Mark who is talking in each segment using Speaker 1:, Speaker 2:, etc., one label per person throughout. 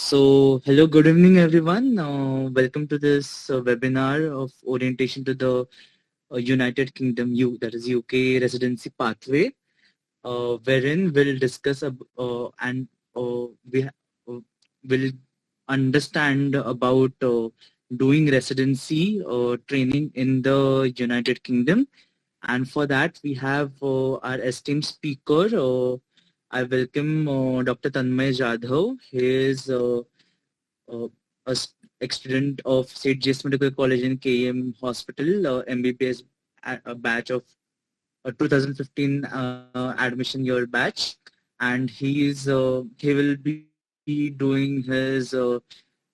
Speaker 1: Hello, good evening, everyone. Welcome to this webinar of orientation to the United Kingdom, that is UK residency pathway, wherein we'll discuss and we will understand about doing residency training in the United Kingdom. And for that, we have our esteemed speaker. I welcome Dr. Tanmay Jadhav. He is uh, a student of St. G.S.M. Medical College in K.E.M.H Hospital, MBBS batch of 2015 admission year batch, and he will be doing his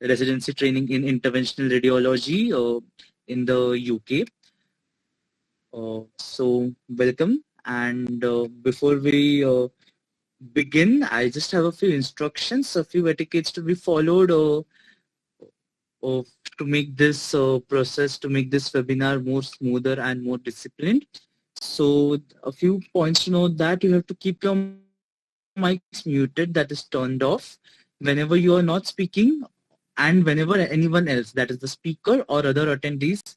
Speaker 1: residency training in interventional radiology in the UK. Welcome. And before we begin, I just have a few instructions, a few etiquettes to be followed to make this process, to make this webinar more smoother and more disciplined. So a few points to note: that you have to keep your mics muted, that is turned off, whenever you are not speaking, and whenever anyone else, that is the speaker or other attendees,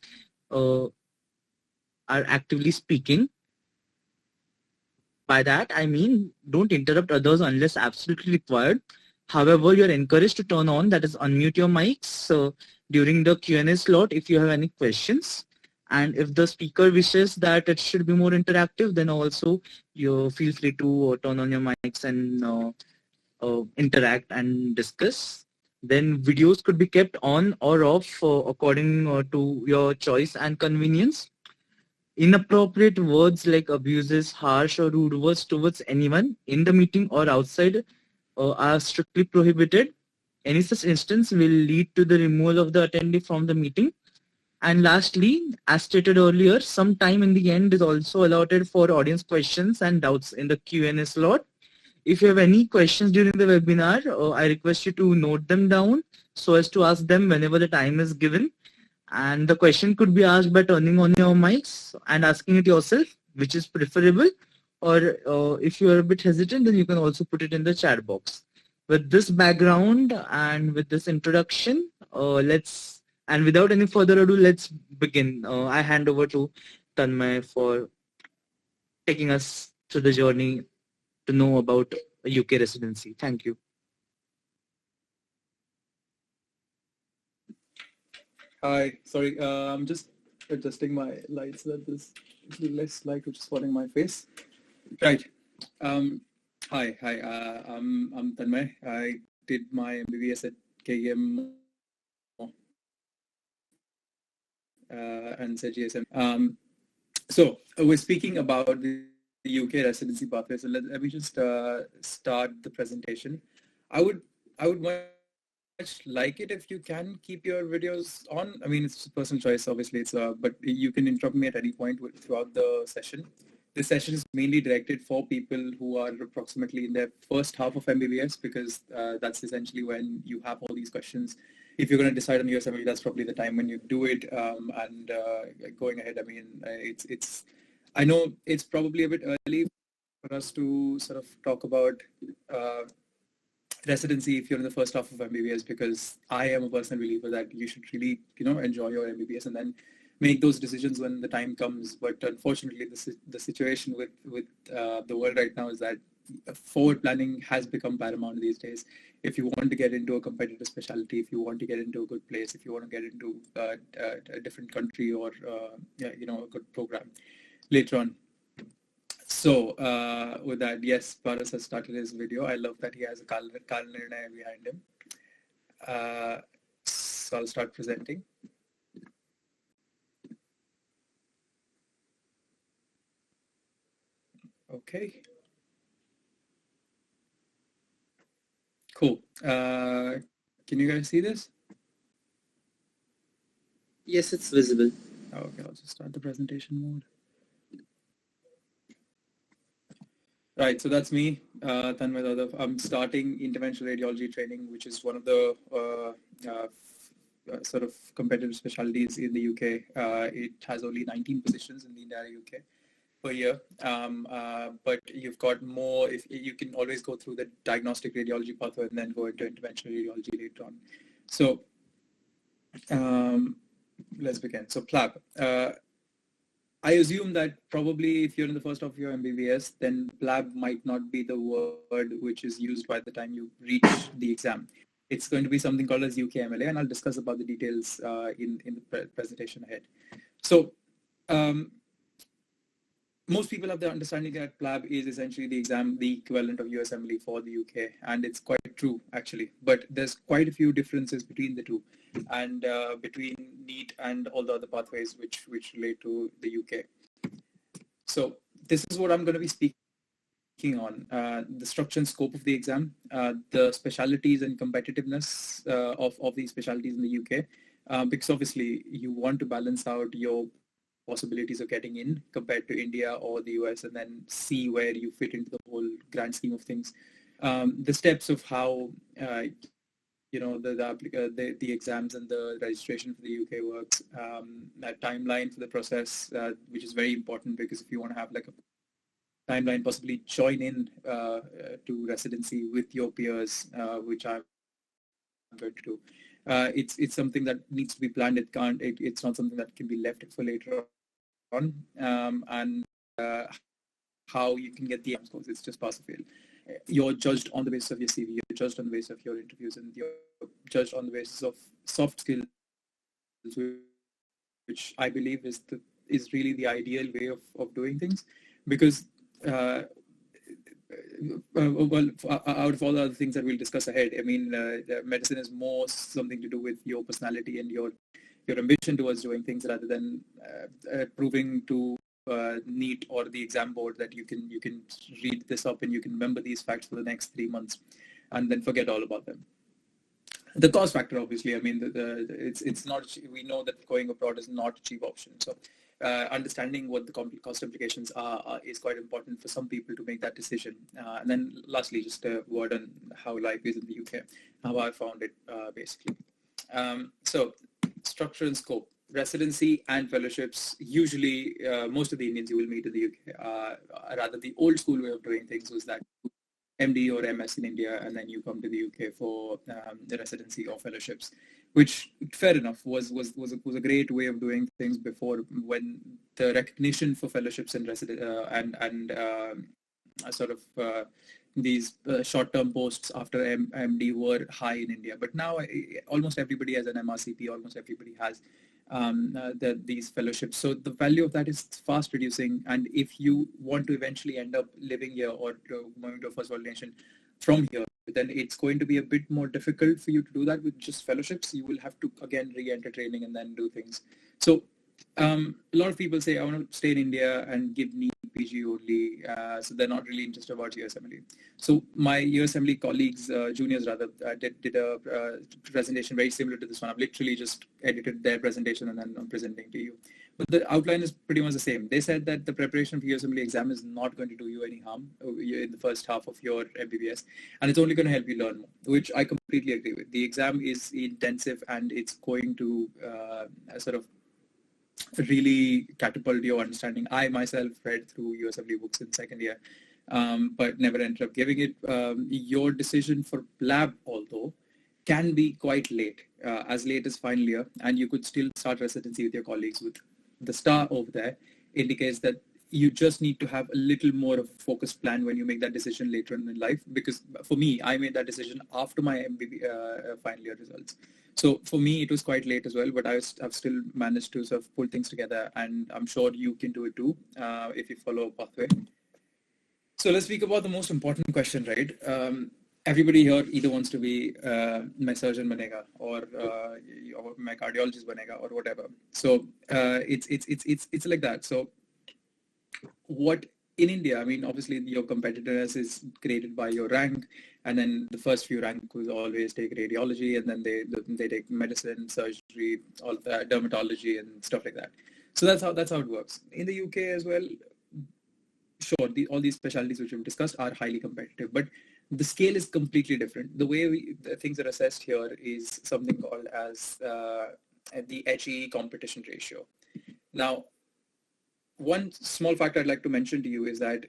Speaker 1: uh, are actively speaking. By that, I mean, don't interrupt others unless absolutely required. However, you're encouraged to turn on, that is unmute your mics during the Q&A slot if you have any questions. And if the speaker wishes that it should be more interactive, then also you feel free to turn on your mics and interact and discuss. Then videos could be kept on or off according to your choice and convenience. Inappropriate words like abuses, harsh or rude words towards anyone in the meeting or outside are strictly prohibited. Any such instance will lead to the removal of the attendee from the meeting. And lastly, as stated earlier, some time in the end is also allotted for audience questions and doubts in the Q&A slot. If you have any questions during the webinar, I request you to note them down so as to ask them whenever the time is given. And the question could be asked by turning on your mics and asking it yourself, which is preferable. Or if you are a bit hesitant, then you can also put it in the chat box. With this background and with this introduction, and without any further ado, let's begin. I hand over to Tanmay for taking us through the journey to know about a UK residency. Thank you.
Speaker 2: Hi, sorry, I'm just adjusting my lights so that there's less light which is falling my face. Right. Hi. I'm Tanmay. I did my MBBS at K.E.M.H and G.S.M.C. So we're speaking about the UK residency pathway. So let me just start the presentation. I would much like it if you can keep your videos on. I mean, it's a personal choice, obviously. But you can interrupt me at any point throughout the session. This session is mainly directed for people who are approximately in their first half of MBBS, because that's essentially when you have all these questions. If you're going to decide on USMLE, that's probably the time when you do it. And going ahead, I mean, I know it's probably a bit early for us to sort of talk about residency if you're in the first half of MBBS, because I am a personal believer that you should really, enjoy your MBBS and then make those decisions when the time comes. But unfortunately, the situation with the world right now is that forward planning has become paramount these days. If you want to get into a competitive specialty, if you want to get into a good place, if you want to get into a different country or a good program later on. So with that, yes, Pauras has started his video. I love that he has a calendar behind him. So I'll start presenting. Okay. Cool. Can you guys see this?
Speaker 1: Yes, it's visible.
Speaker 2: Okay, I'll just start the presentation mode. Right, so that's me, Tanmay Jadhav. I'm starting interventional radiology training, which is one of the sort of competitive specialties in the UK. It has only 19 positions in the entire UK. per year, but you've got more. If you can always go through the diagnostic radiology pathway and then go into interventional radiology later on. So let's begin. So PLAB. I assume that probably if you're in the first of your MBBS, then PLAB might not be the word which is used by the time you reach the exam. It's going to be something called as UKMLA, and I'll discuss about the details in the presentation ahead. So most people have the understanding that PLAB is essentially the exam, the equivalent of USMLE for the UK, and it's quite true actually. But there's quite a few differences between the two, and between NEET and all the other pathways which relate to the UK. So this is what I'm going to be speaking on: the structure and scope of the exam, the specialities and competitiveness of these specialities in the UK, because obviously you want to balance out your possibilities of getting in compared to India or the US, and then see where you fit into the whole grand scheme of things. The steps of how the exams and the registration for the UK works, that timeline for the process, which is very important, because if you want to have like a timeline, possibly join in to residency with your peers, which I'm going to do. It's something that needs to be planned. It's not something that can be left for later on, and how you can get the scores. It's just pass or fail. You're judged on the basis of your CV. You're judged on the basis of your interviews, and you're judged on the basis of soft skills, which I believe is really the ideal way of doing things, because well, out of all the other things that we'll discuss ahead, I mean, medicine is more something to do with your personality and your ambition towards doing things, rather than proving to NEET or the exam board that you can read this up and you can remember these facts for the next 3 months and then forget all about them. The cost factor, obviously, I mean, it's not. We know that going abroad is not a cheap option. So understanding what the cost implications are is quite important for some people to make that decision. And then lastly, just a word on how life is in the UK, how I found it, basically. So structure and scope. Residency and fellowships, usually most of the Indians you will meet in the UK, rather the old school way of doing things was that MD or MS in India, and then you come to the UK for the residency or fellowships, which, fair enough, was a great way of doing things before, when the recognition for fellowships and sort of these short-term posts after MD were high in India. But now almost everybody has an MRCP, almost everybody has these fellowships. So the value of that is fast reducing. And if you want to eventually end up living here or moving to a first world nation from here, then it's going to be a bit more difficult for you to do that with just fellowships. You will have to, again, re-enter training and then do things. So a lot of people say, I want to stay in India and give NEET PG only, so they're not really interested about USMLE. So my USMLE colleagues, juniors rather, did a presentation very similar to this one. I've literally just edited their presentation and then I'm presenting to you. But the outline is pretty much the same. They said that the preparation for USMLE exam is not going to do you any harm in the first half of your MBBS, and it's only going to help you learn more, which I completely agree with. The exam is intensive and it's going to sort of really catapult your understanding. I myself read through USMLE books in second year, but never ended up giving it. Your decision for PLAB, although, can be quite late, as late as final year, and you could still start residency with your colleagues. With the star over there indicates that you just need to have a little more of a focused plan when you make that decision later in life. Because for me, I made that decision after my final year results. So for me, it was quite late as well, but I've still managed to sort of pull things together, and I'm sure you can do it too if you follow a pathway. So let's speak about the most important question, right? Everybody here either wants to be my surgeon banega or my cardiologist banega or whatever. So it's like that. So what in India, I mean, obviously your competitiveness is created by your rank, and then the first few rank will always take radiology, and then they take medicine, surgery, all that, dermatology, and stuff like that. So that's how it works in the UK as well. Sure, all these specialties which we've discussed are highly competitive, but the scale is completely different. The way the things are assessed here is something called as the HE competition ratio. Now, one small factor I'd like to mention to you is that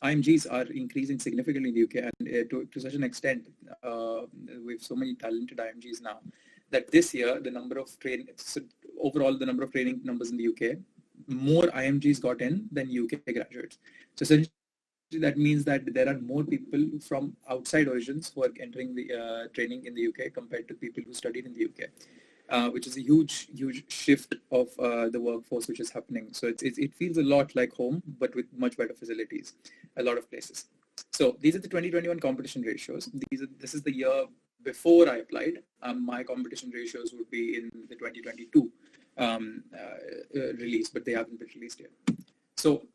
Speaker 2: IMGs are increasing significantly in the UK, and to such an extent, we have so many talented IMGs now, that this year the number of overall the number of training numbers in the UK, more IMGs got in than UK graduates. So essentially that means that there are more people from outside origins who are entering the training in the UK compared to people who studied in the UK. Which is a huge shift of the workforce which is happening. So it feels a lot like home, but with much better facilities, a lot of places. So these are the 2021 competition ratios. This is the year before I applied. My competition ratios would be in the 2022 release, but they haven't been released yet. So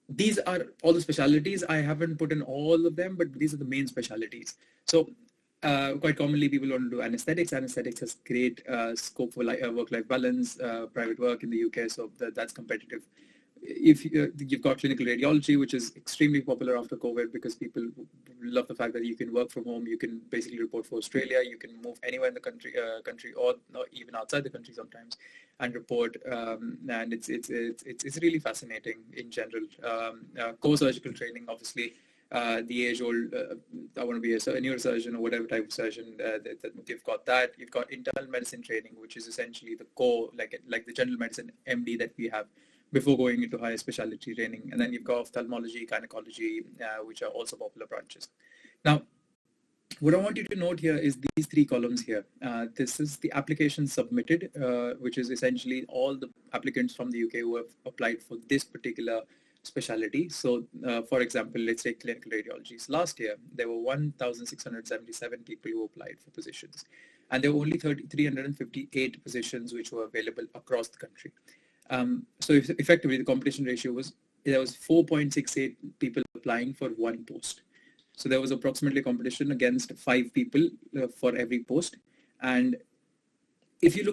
Speaker 2: these are all the specialties. I haven't put in all of them, but these are the main specialties. So quite commonly, people want to do anesthetics. Anesthetics has great scope for work-life balance, private work in the UK, so that's competitive. If you've got clinical radiology, which is extremely popular after COVID because people love the fact that you can work from home, you can basically report for Australia, you can move anywhere in the country or even outside the country sometimes, and report. And it's really fascinating in general. Core surgical training, obviously. The age-old, I want to be a neurosurgeon or whatever type of surgeon. You've got that. You've got internal medicine training, which is essentially the core, like the general medicine MD that we have before going into higher specialty training. And then you've got ophthalmology, gynecology, which are also popular branches. Now, what I want you to note here is these three columns here. This is the application submitted, which is essentially all the applicants from the UK who have applied for this particular specialty. So, for example, let's say clinical radiologies. Last year, there were 1,677 people who applied for positions, and there were only 358 positions which were available across the country. So effectively, the competition ratio was, there was 4.68 people applying for one post. So there was approximately competition against 5 people for every post. And if you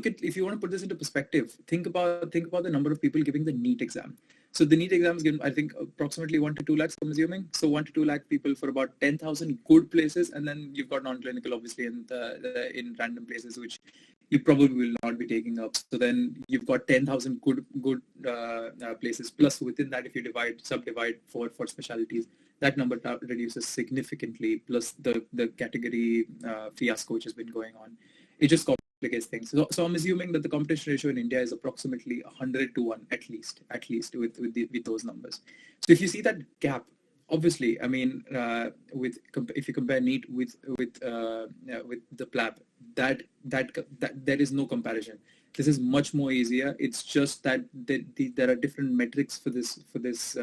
Speaker 2: want to put this into perspective, think about the number of people giving the NEET exam. So the NEET exam is given, I think, approximately 1 to 2 lakhs, I'm assuming. So 1 to 2 lakh people for about 10,000 good places, and then you've got non-clinical, obviously, in random places which you probably will not be taking up. So then you've got 10,000 good places. Plus, within that, if you subdivide for specialties, that number reduces significantly. Plus the category fiasco which has been going on, it just complicates things. So I'm assuming that the competition ratio in India is approximately 100 to 1 at least with those numbers. So if you see that gap, obviously, I mean, if you compare NEET with the PLAB, that there is no comparison. This is much more easier. It's just that there are different metrics for this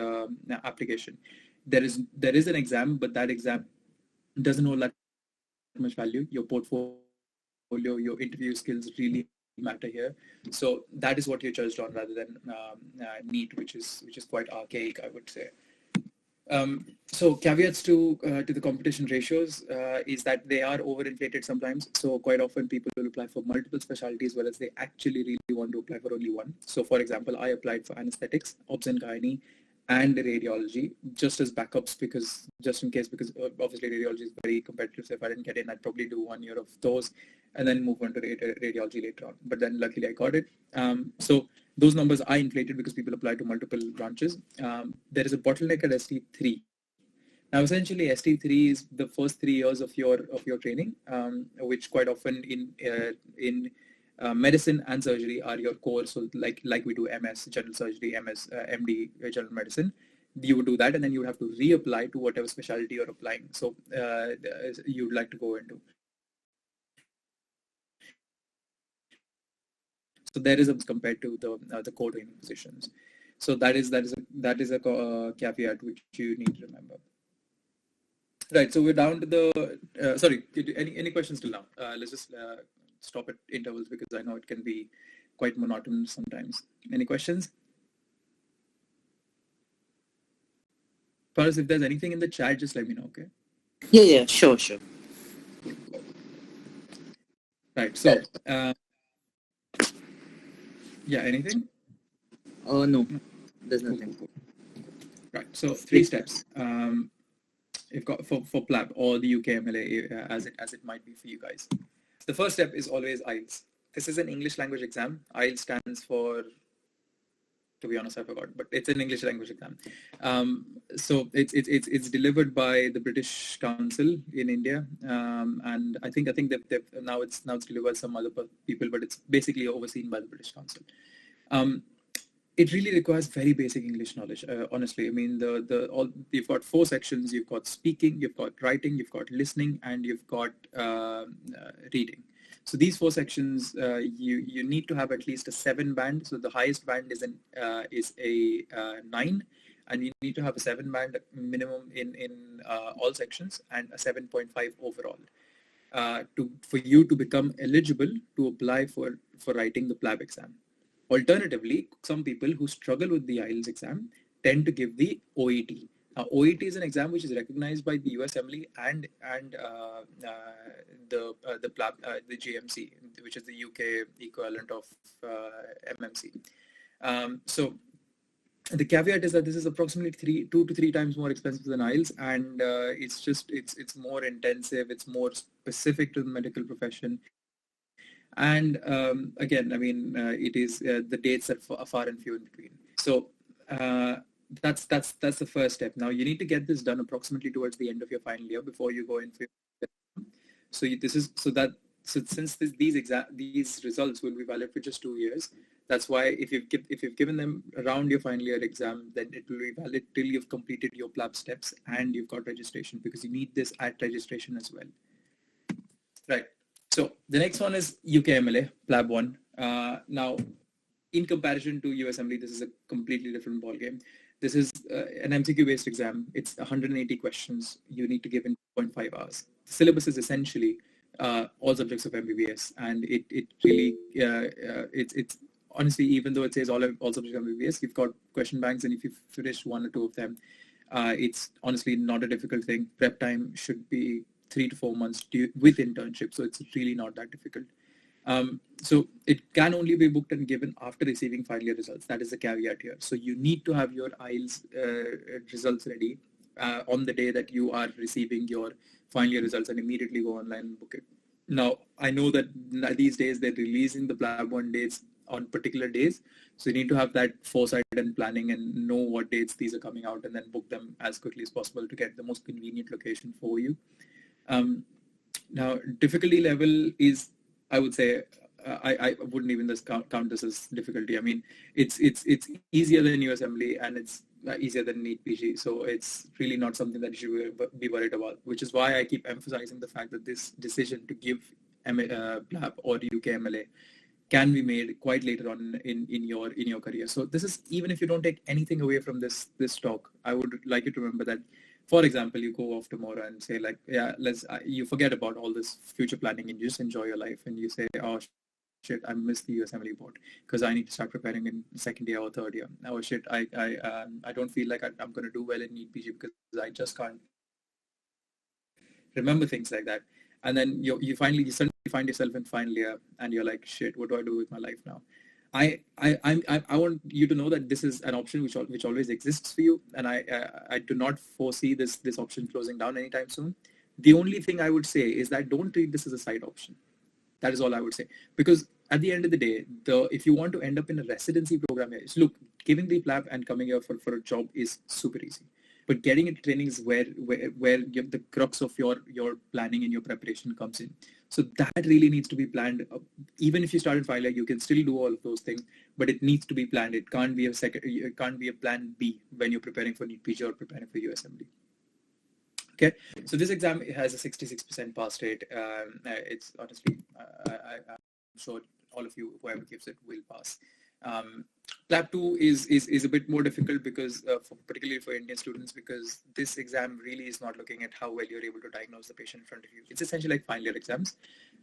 Speaker 2: application. There is an exam, but that exam doesn't hold that much value. Your portfolio, your interview skills really matter here. So that is what you're judged on rather than NEET, which is quite archaic, I would say. So caveats to the competition ratios is that they are overinflated sometimes. So quite often people will apply for multiple specialties, whereas they actually really want to apply for only one. So for example, I applied for anesthetics, obs and gynae, and radiology just as backups, because just in case, because obviously radiology is very competitive. So if I didn't get in, I'd probably do 1 year of those and then move on to radiology later on. But then luckily I got it. So those numbers are inflated because people apply to multiple branches. There is a bottleneck at ST3. Now, essentially, ST3 is the first 3 years of your training, which quite often in medicine and surgery are your core. So like we do MS, general surgery, MS, MD, general medicine. You would do that, and then you would have to reapply to whatever specialty you're applying. So you'd like to go into. So there is a compared to the core training positions. So that is a caveat which you need to remember. Right. So we're down to the. Sorry. Any questions till now? Let's just stop at intervals because I know it can be quite monotonous sometimes. Any questions? Pauras, if there's anything in the chat, just let me know. Okay.
Speaker 1: Yeah. Sure.
Speaker 2: Right. So. Yeah. Anything?
Speaker 1: No. There's nothing.
Speaker 2: Cool. Right. So 3 steps. You've got for PLAB or the UKMLA as it might be for you guys. The first step is always IELTS. this is an English language exam. IELTS stands for, to be honest, I forgot, but it's an English language exam. So it's delivered by the British Council in India, and I think they've now it's delivered some other people, but it's basically overseen by the British Council. It really requires very basic English knowledge. Honestly, I mean, you've got 4 sections. You've got speaking, you've got writing, you've got listening, and you've got reading. So these 4 sections, you need to have at least a 7 band. So the highest band is a 9, and you need to have a 7 band minimum in all sections and a 7.5 overall for you to become eligible to apply for writing the PLAB exam. Alternatively, some people who struggle with the IELTS exam tend to give the OET. Now, OET is an exam which is recognized by the USMLE and the PLAB, the G.S.M.C, which is the UK equivalent of MMC. So the caveat is that this is approximately 2 to 3 times more expensive than IELTS, and it's more intensive, it's more specific to the medical profession. And again, I mean, it is the dates are far and few in between. So that's the first step. Now you need to get this done approximately towards the end of your final year before you go in for your. So since these results will be valid for just 2 years, that's why if you've given them around your final year exam, then it will be valid till you've completed your PLAB steps and you've got registration, because you need this at registration as well. Right. So the next one is UKMLA, PLAB 1. Now, in comparison to USMLE, this is a completely different ballgame. This is an MCQ-based exam. It's 180 questions you need to give in 2.5 hours. The syllabus is essentially all subjects of MBBS, and it really it's honestly, even though it says all subjects of MBBS, you've got question banks, and if you've finished 1 or 2 of them, it's honestly not a difficult thing. Prep time should be 3 to 4 months with internship, so it's really not that difficult. So it can only be booked and given after receiving final year results. That is the caveat here. So you need to have your IELTS results ready on the day that you are receiving your final year results, and immediately go online and book it. Now, I know that these days they're releasing the PLAB 1 dates on particular days, so you need to have that foresight and planning and know what dates these are coming out, and then book them as quickly as possible to get the most convenient location for you. Now, difficulty level is, I would say, I wouldn't even count this as difficulty. I mean, it's easier than USMLE, and it's easier than NEET PG. So it's really not something that you should be worried about, which is why I keep emphasizing the fact that this decision to give PLAB or UKMLA can be made quite later on in your career. So this is, even if you don't take anything away from this talk, I would like you to remember that, for example, you go off tomorrow and say, like, yeah, you forget about all this future planning and you just enjoy your life, and you say, oh shit, I missed the USMLE board because I need to start preparing in 2nd year or 3rd year. Oh shit, I don't feel like I'm going to do well in NEET PG because I just can't remember things like that. And then you suddenly find yourself in final year, and you're like, shit, what do I do with my life now? I want you to know that this is an option which always exists for you, and I do not foresee this option closing down anytime soon. The only thing I would say is that don't treat this as a side option. That is all I would say, because at the end of the day, if you want to end up in a residency program, look, giving the PLAB and coming here for a job is super easy. But getting into training is where the crux of your planning and your preparation comes in. So that really needs to be planned. Even if you start in final year, you can still do all of those things, but it needs to be planned. It can't be it can't be a plan B when you're preparing for NEET PG or preparing for USMLE. Okay, so this exam has a 66% pass rate. It's honestly, I'm sure all of you, whoever gives it, will pass. PLAB 2 is a bit more difficult because, particularly for Indian students, because this exam really is not looking at how well you're able to diagnose the patient in front of you. It's essentially like final year exams.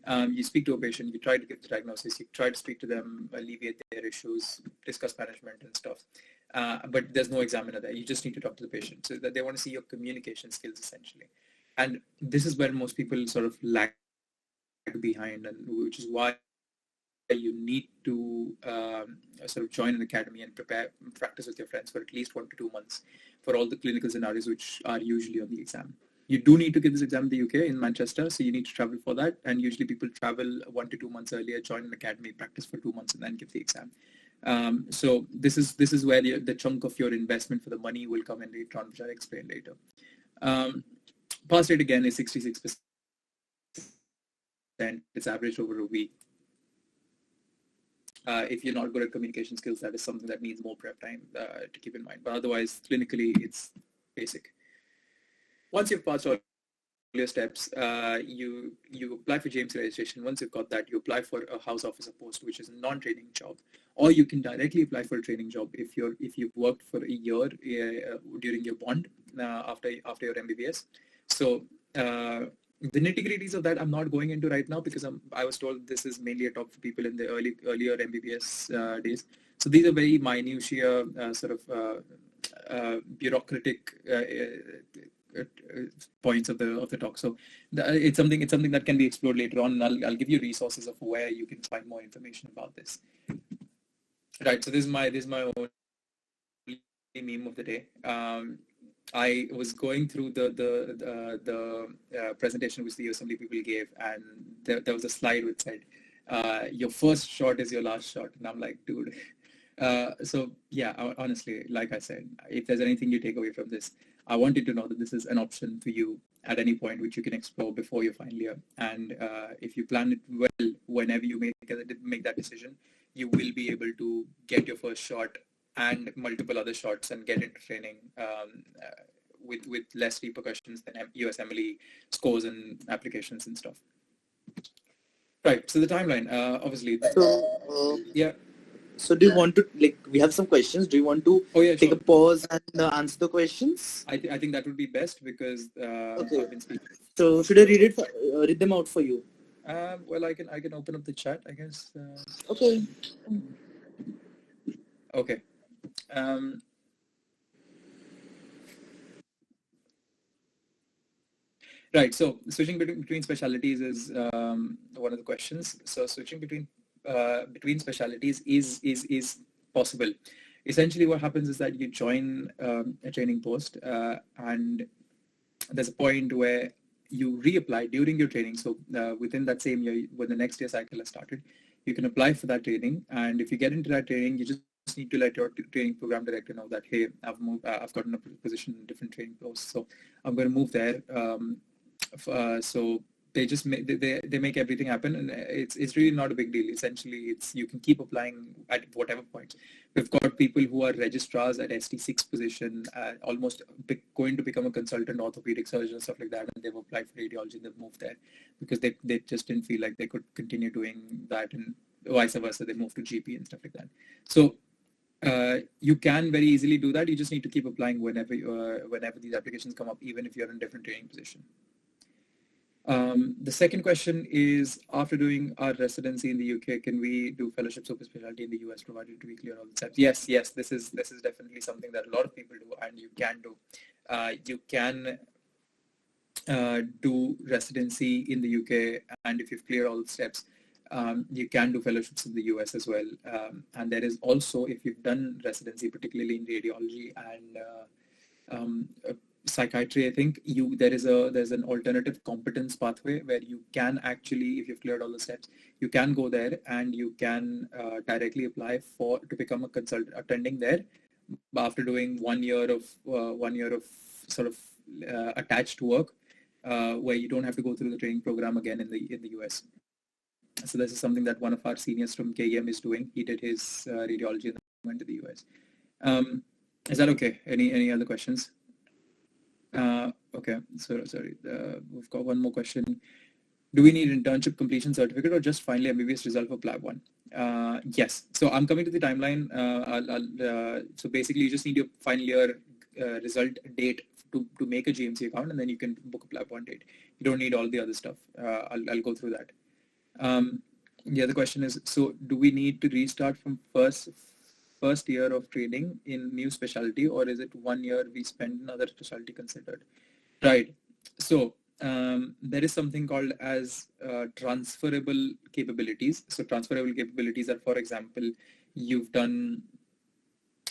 Speaker 2: You speak to a patient, you try to get the diagnosis, you try to speak to them, alleviate their issues, discuss management and stuff. But there's no examiner there. You just need to talk to the patient. So that they want to see your communication skills, essentially. And this is where most people sort of lag behind, and which is why you need to sort of join an academy and practice with your friends for at least 1 to 2 months for all the clinical scenarios which are usually on the exam. You do need to give this exam in the UK in Manchester, so you need to travel for that. And usually people travel 1 to 2 months earlier, join an academy, practice for 2 months, and then give the exam. So this is where the chunk of your investment for the money will come in later on, which I'll explain later. Pass rate again is 66%. It's averaged over a week. If you're not good at communication skills, that is something that needs more prep time to keep in mind. But otherwise, clinically, it's basic. Once you've passed all your steps, you apply for G.S.M.C registration. Once you've got that, you apply for a house officer post, which is a non-training job, or you can directly apply for a training job if you've worked for a year during your bond after your MBBS. So the nitty-gritties of that I'm not going into right now because I was told this is mainly a talk for people in the earlier MBBS days. So these are very minutiae, bureaucratic points of the talk. So it's something that can be explored later on, and I'll give you resources of where you can find more information about this. Right. So this is my only meme of the day. I was going through the presentation which the assembly people gave, and there was a slide which said, "Your first shot is your last shot," and I'm like, dude. So yeah, honestly, like I said, if there's anything you take away from this, I want you to know that this is an option for you at any point, which you can explore before your final year. And if you plan it well, whenever you make that decision, you will be able to get your first shot and multiple other shots and get into training with less repercussions than USMLE scores and applications and stuff. Right. So the timeline, obviously.
Speaker 1: So
Speaker 2: yeah.
Speaker 1: So do you want to, we have some questions. Do you want to take a pause and answer the questions?
Speaker 2: I think that would be best because
Speaker 1: okay.
Speaker 2: I've been speaking.
Speaker 1: So should I read them out for you?
Speaker 2: Well, I can open up the chat, I guess.
Speaker 1: Okay.
Speaker 2: Okay. Right. So switching between specialties is one of the questions. So switching between specialties is possible. Essentially, what happens is that you join a training post, and there's a point where you reapply during your training. So within that same year, when the next year cycle has started, you can apply for that training. And if you get into that training, you just need to let your training program director know that, hey, I've gotten a position in different training posts, so I'm going to move there. So they just they make everything happen, and it's really not a big deal. Essentially, you can keep applying at whatever point. We've got people who are registrars at ST6 position, almost going to become a consultant orthopedic surgeon, stuff like that, and they've applied for radiology and they've moved there because they just didn't feel like they could continue doing that, and vice versa, they moved to GP and stuff like that. So you can very easily do that. You just need to keep applying whenever these applications come up, even if you're in a different training position. The second question is, after doing our residency in the UK, can we do fellowship super specialty in the US, provided we clear all the steps? Yes, this is definitely something that a lot of people do, and you can do. You can do residency in the UK, and if you've cleared all the steps, you can do fellowships in the US as well. And there is also, if you've done residency, particularly in radiology and psychiatry, I think there's an alternative competence pathway where you can actually, if you've cleared all the steps, you can go there and you can directly apply to become a consultant attending there after doing 1 year of sort of attached work, where you don't have to go through the training program again in the US. So this is something that one of our seniors from K.E.M.H is doing. He did his radiology and then went to the US. Is that okay? Any other questions? Okay, so sorry, we've got one more question. Do we need internship completion certificate or just finally MBBS result for PLAB 1? Yes, so I'm coming to the timeline. So basically you just need your final year result date to make a G.S.M.C account, and then you can book a PLAB 1 date. You don't need all the other stuff. I'll go through that. The other question is, so do we need to restart from first year of training in new specialty, or is it 1 year we spend another specialty considered? Right. So there is something called as transferable capabilities. So transferable capabilities are, for example, you've done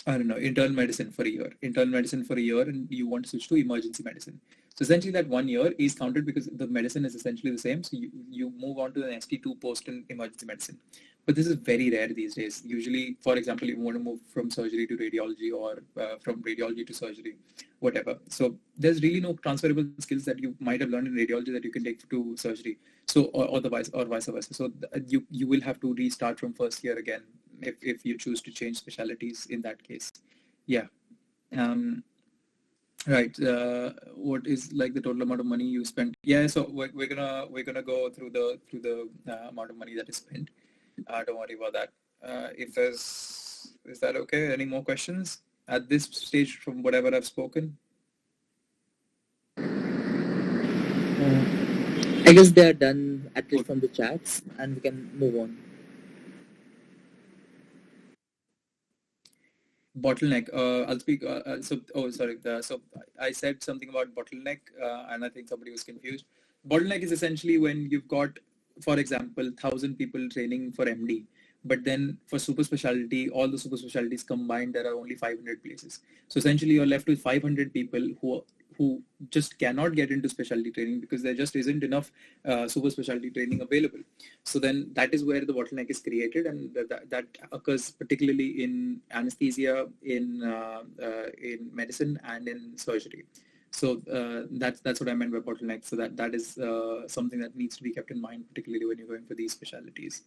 Speaker 2: I don't know, internal medicine for a year, and you want to switch to emergency medicine. So essentially that 1 year is counted because the medicine is essentially the same. So you move on to the ST2 post in emergency medicine. But this is very rare these days. Usually, for example, you want to move from surgery to radiology, or from radiology to surgery, whatever. So there's really no transferable skills that you might have learned in radiology that you can take to surgery. So or vice versa. So you will have to restart from first year again if you choose to change specialties in that case. Yeah. Right. What is like the total amount of money you spent? Yeah. So we're gonna go through the amount of money that is spent. Don't worry about that. If there's Is that okay? Any more questions at this stage from whatever I've spoken?
Speaker 1: I guess they are done, at least from the chats, and we can move on.
Speaker 2: Bottleneck. I'll speak. So I said something about bottleneck, and I think somebody was confused. Bottleneck is essentially when you've got, for example, 1,000 people training for MD, but then for super specialty, all the super specialties combined, there are only 500 places. So essentially, you're left with 500 people who just cannot get into specialty training because there just isn't enough super specialty training available. So then that is where the bottleneck is created, and that occurs particularly in anesthesia, in medicine, and in surgery. So that's what I meant by bottleneck. So that is something that needs to be kept in mind, particularly when you're going for these specialties.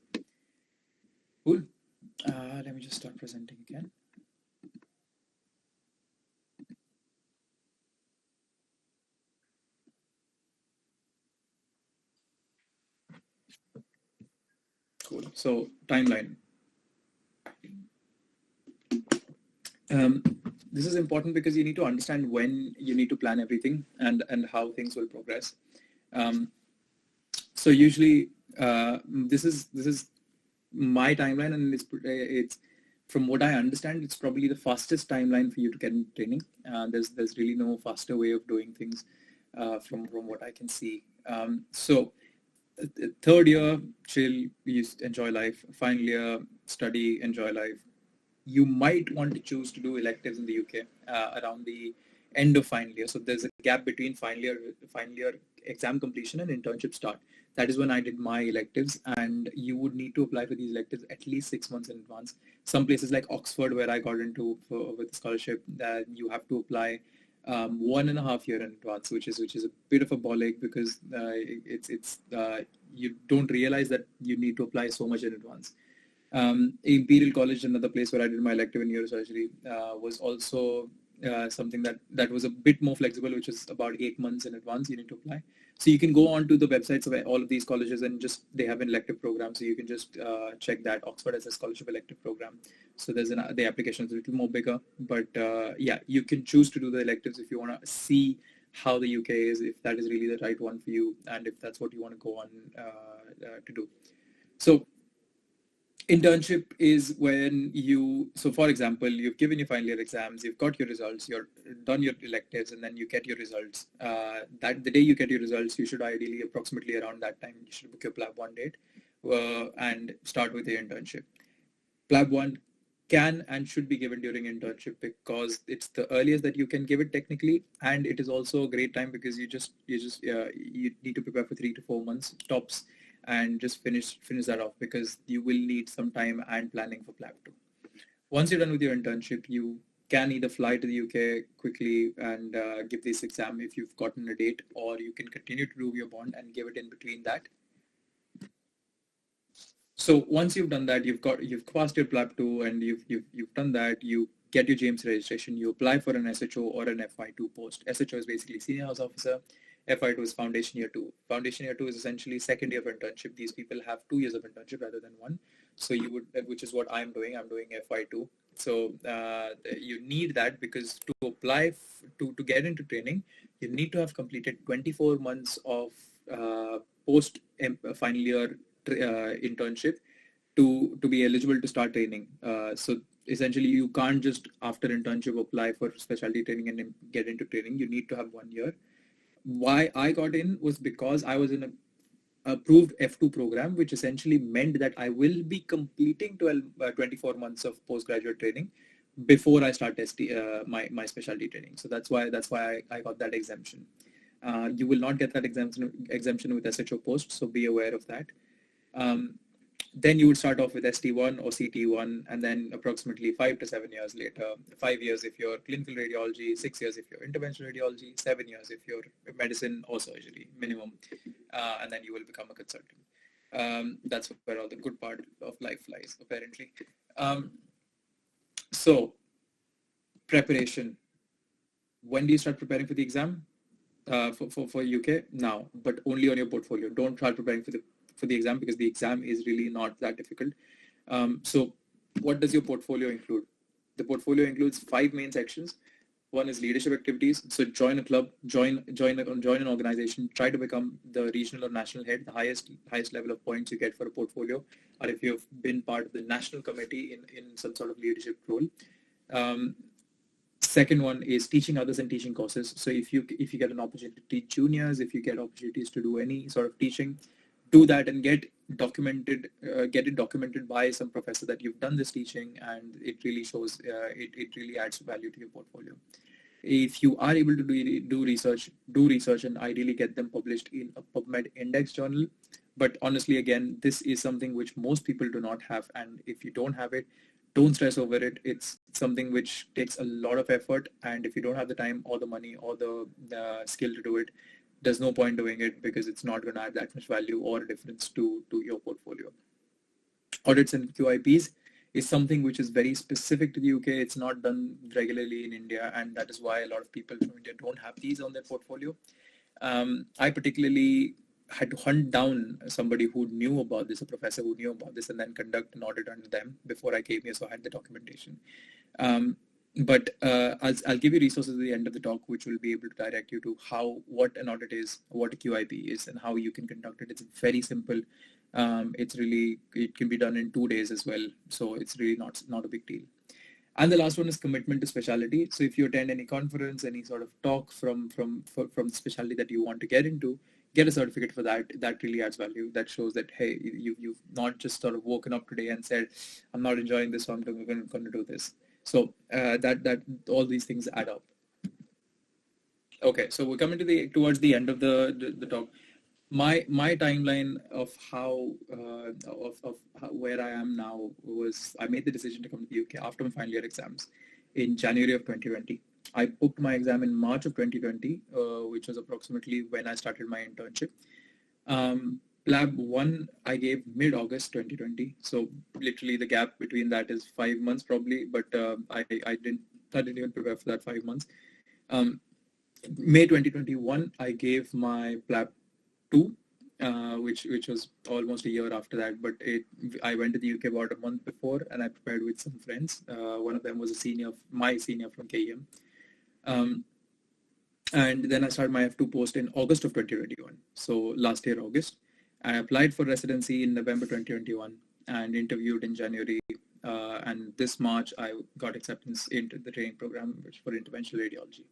Speaker 2: Cool. Let me just start presenting again. Cool. So timeline. This is important because you need to understand when you need to plan everything and how things will progress. So usually this is my timeline, and it's from what I understand, it's probably the fastest timeline for you to get in training. There's really no faster way of doing things from what I can see. So third year, chill, you enjoy life. Final year, study, enjoy life. You might want to choose to do electives in the UK around the end of final year. So there's a gap between final year exam completion and internship start. That is when I did my electives, and you would need to apply for these electives at least 6 months in advance. Some places like Oxford, where I got into with scholarship, that you have to apply 1.5 year in advance, which is a bit of a ball ache because you don't realize that you need to apply so much in advance. Imperial College, another place where I did my elective in neurosurgery, was also something that was a bit more flexible, which is about 8 months in advance you need to apply. So you can go on to the websites of all of these colleges and just, they have an elective program. So you can just check that. Oxford has a scholarship elective program. So the application is a little more bigger, but yeah, you can choose to do the electives if you want to see how the UK is, if that is really the right one for you, and if that's what you want to go on to do. So internship is when so for example, you've given your final year exams, you've got your results, you're done your electives, and then you get your results. That the day you get your results, you should ideally approximately around that time, you should book your PLAB 1 date and start with your internship. PLAB 1 can and should be given during internship because it's the earliest that you can give it technically, and it is also a great time because you need to prepare for 3 to 4 months tops and just finish that off, because you will need some time and planning for PLAB 2. Once you're done with your internship, you can either fly to the UK quickly and give this exam if you've gotten a date, or you can continue to do your bond and give it in between that. So once you've done that, you've passed your PLAB 2 and you've done that, you get your James registration, you apply for an SHO or an FY2 post. SHO is basically senior house officer. FY2 is foundation year 2. Foundation year 2 is essentially second year of internship. These people have 2 years of internship rather than 1. So you would, which is what I'm doing. I'm doing FY2. So you need that because to apply to get into training, you need to have completed 24 months of post final year internship to be eligible to start training. So essentially, you can't just after internship apply for specialty training and then get into training. You need to have 1 year. Why I got in was because I was in a approved F2 program, which essentially meant that I will be completing 24 months of postgraduate training, before I start my specialty training. So that's why I got that exemption. You will not get that exemption with SHO post, so be aware of that. Then you would start off with ST1 or CT1, and then approximately 5 to 7 years later, 5 years if you're clinical radiology, 6 years if you're interventional radiology, 7 years if you're medicine or surgery minimum, and then you will become a consultant. That's where all the good part of life lies, apparently. So preparation. When do you start preparing for the exam? For UK now, but only on your portfolio. Don't try preparing for the exam, because the exam is really not that difficult. So what does your portfolio include? The portfolio includes 5 main sections. One is leadership activities. So join a club, join an organization, try to become the regional or national head. The highest level of points you get for a portfolio, or if you've been part of the national committee in some sort of leadership role. Second one is teaching others and teaching courses. So if you get an opportunity to teach juniors, if you get opportunities to do any sort of teaching, do that and get it documented by some professor that you've done this teaching, and it really shows, it really adds value to your portfolio. If you are able to do research and ideally get them published in a PubMed index journal. But honestly, again, this is something which most people do not have, and if you don't have it, don't stress over it. It's something which takes a lot of effort, and if you don't have the time or the money or the skill to do it, there's no point doing it, because it's not going to add that much value or difference to your portfolio. Audits and QIPs is something which is very specific to the UK. It's not done regularly in India, and that is why a lot of people from India don't have these on their portfolio. I particularly had to hunt down somebody who knew about this, a professor who knew about this, and then conduct an audit under them before I came here, so I had the documentation. But I'll give you resources at the end of the talk, which will be able to direct you to what an audit is, what a QIP is, and how you can conduct it. It's very simple. It can be done in 2 days as well, so it's really not a big deal. And the last one is commitment to specialty. So if you attend any conference, any sort of talk from the specialty that you want to get into, get a certificate for that. That really adds value. That shows that, hey, you've not just sort of woken up today and said, I'm not enjoying this, so I'm going to do this. So that all these things add up. Okay, so we're coming towards the end of the talk. My timeline of where I am now was, I made the decision to come to the UK after my final year exams in January of 2020. I booked my exam in March of 2020, which was approximately when I started my internship. PLAB 1 I gave mid-August 2020, so literally the gap between that is 5 months probably, but I didn't even prepare for that 5 months. May 2021 I gave my PLAB 2, which was almost a year after that, but I went to the UK about a month before, and I prepared with some friends. One of them was my senior from K.E.M.H. And then I started my F2 post in August of 2021. So last year, August. I applied for residency in November 2021 and interviewed in January. And this March, I got acceptance into the training program for interventional radiology.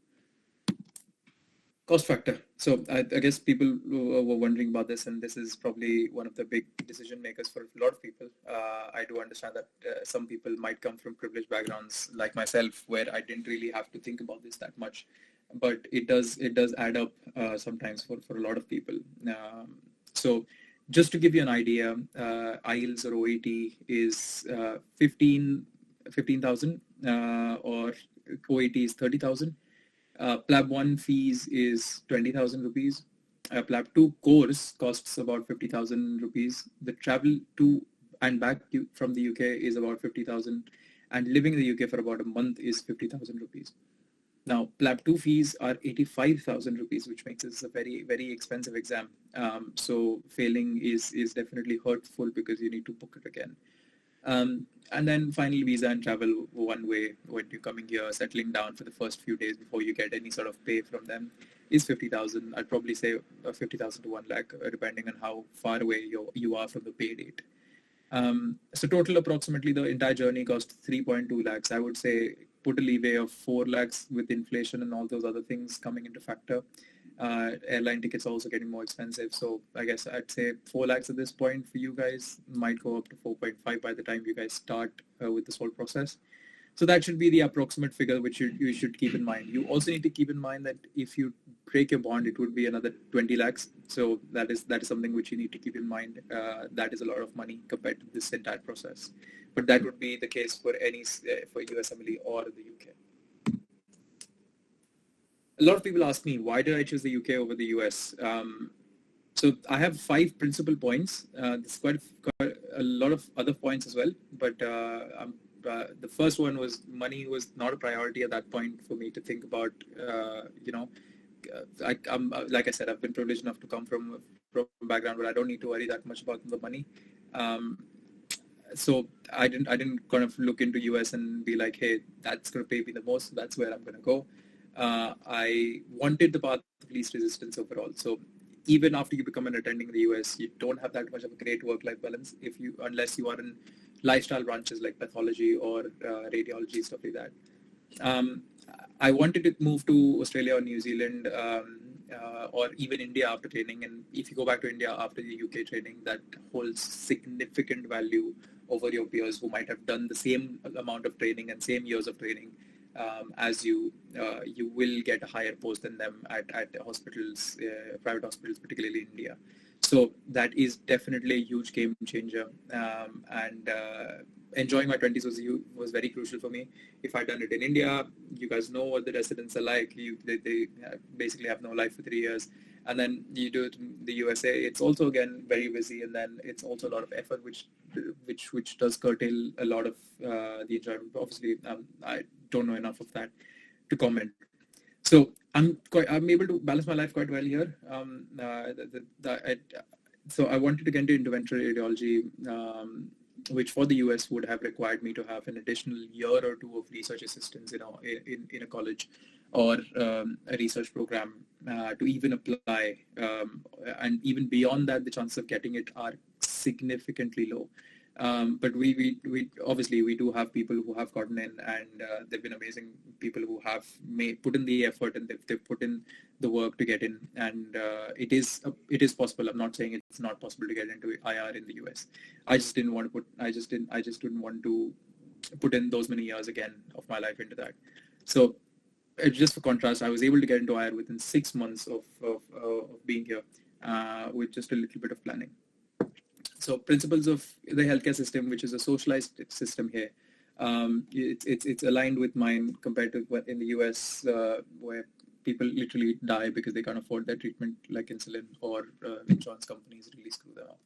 Speaker 2: Cost factor. So I guess people were wondering about this, and this is probably one of the big decision makers for a lot of people. I do understand that some people might come from privileged backgrounds like myself, where I didn't really have to think about this that much, but it does add up sometimes for a lot of people. So just to give you an idea, IELTS or OET is 15,000 or OET is 30,000. PLAB 1 fees is 20,000 rupees. PLAB 2 course costs about 50,000 rupees. The travel to and back from the UK is about 50,000, and living in the UK for about a month is 50,000 rupees. Now, PLAB 2 fees are 85,000 rupees, which makes this a very, very expensive exam. So failing is definitely hurtful, because you need to book it again. And then finally, visa and travel one way when you're coming here, settling down for the first few days before you get any sort of pay from them is 50,000. I'd probably say 50,000 to 1 lakh, depending on how far away you are from the pay date. So total approximately the entire journey cost 3.2 lakhs. I would say put a leeway of 4 lakhs with inflation and all those other things coming into factor. Airline tickets also getting more expensive. So I guess I'd say 4 lakhs at this point for you guys, might go up to 4.5 by the time you guys start with this whole process. So that should be the approximate figure which you should keep in mind. You also need to keep in mind that if you break your bond, it would be another 20 lakhs. So that is something which you need to keep in mind. That is a lot of money compared to this entire process. But that would be the case for any for USMLE or the UK. A lot of people ask me, why did I choose the UK over the US? So I have 5 principal points. There's quite a lot of other points as well, but the first one was money was not a priority at that point for me to think about. Like I said, I've been privileged enough to come from a background where I don't need to worry that much about the money. So I didn't kind of look into US and be like, hey, that's going to pay me the most. That's where I'm going to go. I wanted the path of least resistance overall. So even after you become an attending in the US, you don't have that much of a great work-life balance unless you are in lifestyle branches like pathology or radiology, stuff like that. I wanted to move to Australia or New Zealand or even India after training. And if you go back to India after the UK training, that holds significant value over your peers who might have done the same amount of training and same years of training as you. You will get a higher post than them at hospitals, private hospitals, particularly in India. So that is definitely a huge game changer. And enjoying my 20s was very crucial for me. If I'd done it in India, you guys know what the residents are like. They basically have no life for 3 years. And then you do it in the USA. It's also, again, very busy. And then it's also a lot of effort, which does curtail a lot of the enjoyment. Obviously, I don't know enough of that to comment. So I'm able to balance my life quite well here. So I wanted to get into interventional radiology, which for the US would have required me to have an additional year or 2 of research assistance, in a college or a research program to even apply. And even beyond that, the chances of getting it are significantly low. But we obviously we do have people who have gotten in, and they've been amazing people who have put in the effort, and they've put in the work to get in, and it is possible. I'm not saying it's not possible to get into IR in the US. I just didn't want to put in those many years again of my life into that. So just for contrast, I was able to get into IR within 6 months of being here with just a little bit of planning. So principles of the healthcare system, which is a socialized system here, it's aligned with mine compared to what in the US, where people literally die because they can't afford their treatment, like insulin, or insurance companies really screw them up.